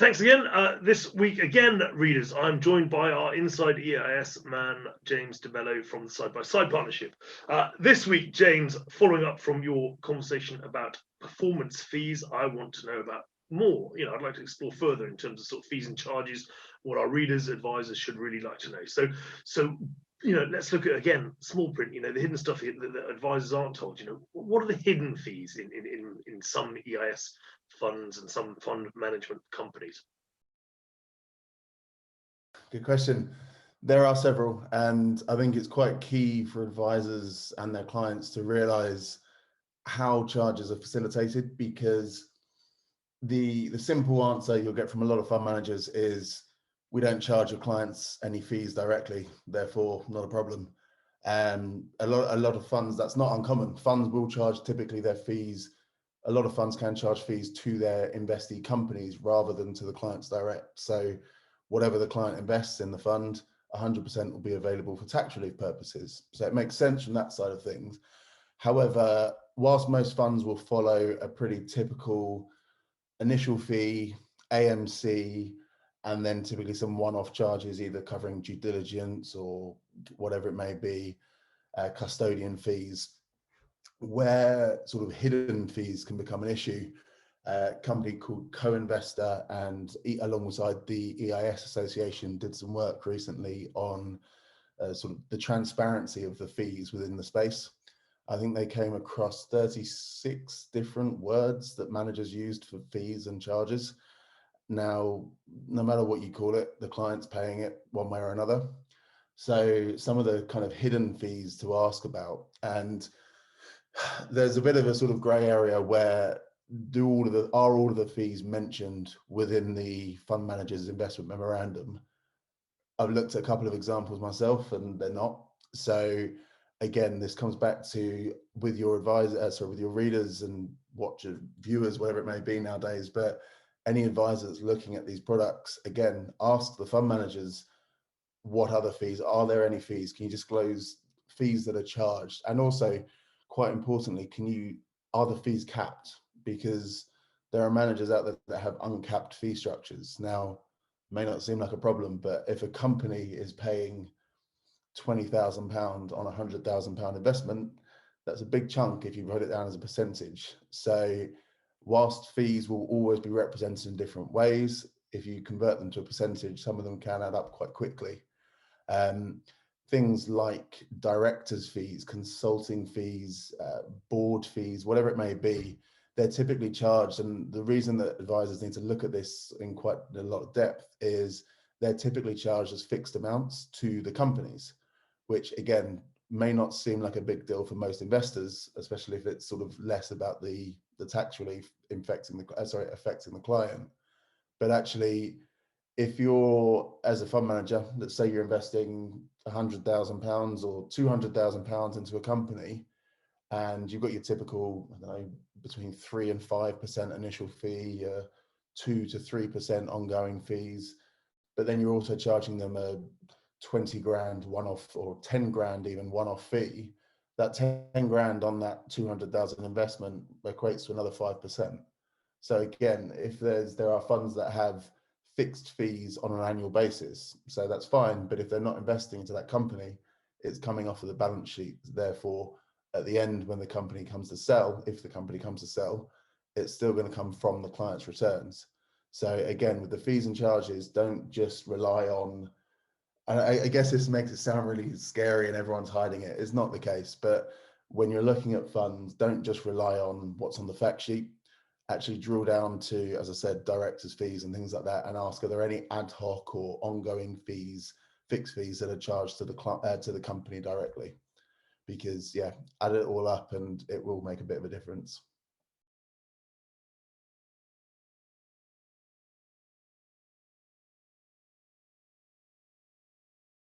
Thanks again. This week again, readers, I'm joined by our inside EIS man, James DeMello from the SidebySide Partnership. This week, James, following up from your conversation about performance fees, I want to know about more. I'd like to explore further in terms of sort of fees and charges, what our readers, advisors should really like to know. So let's look at, again, small print, the hidden stuff that advisors aren't told. What are the hidden fees in some EIS funds and some fund management companies? Good question. There are several, and I think it's quite key for advisors and their clients to realize how charges are facilitated, because the simple answer you'll get from a lot of fund managers is, we don't charge your clients any fees directly, therefore not a problem. A lot of funds, that's not uncommon. Funds will charge typically their fees. A lot of funds can charge fees to their investee companies rather than to the clients direct. So whatever the client invests in the fund, 100% will be available for tax relief purposes. So it makes sense from that side of things. However, whilst most funds will follow a pretty typical initial fee, AMC, and then typically some one-off charges, either covering due diligence or whatever it may be, custodian fees, where sort of hidden fees can become an issue. A company called Co-Investor and alongside the EIS Association did some work recently on sort of the transparency of the fees within the space. I think they came across 36 different words that managers used for fees and charges. Now, no matter what you call it, the client's paying it one way or another. So some of the kind of hidden fees to ask about, and there's a bit of a sort of grey area where are all of the fees mentioned within the fund manager's investment memorandum? I've looked at a couple of examples myself and they're not. So again, this comes back to with your advisor, with your readers and viewers, whatever it may be nowadays, but any advisor that's looking at these products, again, ask the fund managers, what other fees? Are there any fees? Can you disclose fees that are charged? And also, quite importantly, are the fees capped? Because there are managers out there that have uncapped fee structures. Now, may not seem like a problem, but if a company is paying £20,000 on a £100,000 investment, that's a big chunk if you write it down as a percentage. So whilst fees will always be represented in different ways, if you convert them to a percentage, some of them can add up quite quickly. Things like directors' fees, consulting fees, board fees, whatever it may be, they're typically charged. And the reason that advisors need to look at this in quite a lot of depth is they're typically charged as fixed amounts to the companies, which again, may not seem like a big deal for most investors, especially if it's sort of less about the tax relief affecting the client. But actually, if you're, as a fund manager, let's say you're investing £100,000 or £200,000 into a company, and you've got your typical, I don't know, between 3 and 5% initial fee, 2 to 3% ongoing fees, but then you're also charging them a 20 grand one-off or 10 grand even one-off fee, that 10 grand on that 200,000 investment equates to another 5%. So again, if there are funds that have fixed fees on an annual basis, so that's fine, but if they're not investing into that company, it's coming off of the balance sheet. Therefore, at the end, when the company comes to sell, if the company comes to sell, it's still going to come from the client's returns. So again, with the fees and charges, don't just rely on, I guess this makes it sound really scary and everyone's hiding it. It's not the case, but when you're looking at funds, don't just rely on what's on the fact sheet. Actually drill down to, as I said, directors' fees and things like that, and ask, are there any ad hoc or ongoing fees, fixed fees that are charged to the company directly? Because yeah, add it all up and it will make a bit of a difference.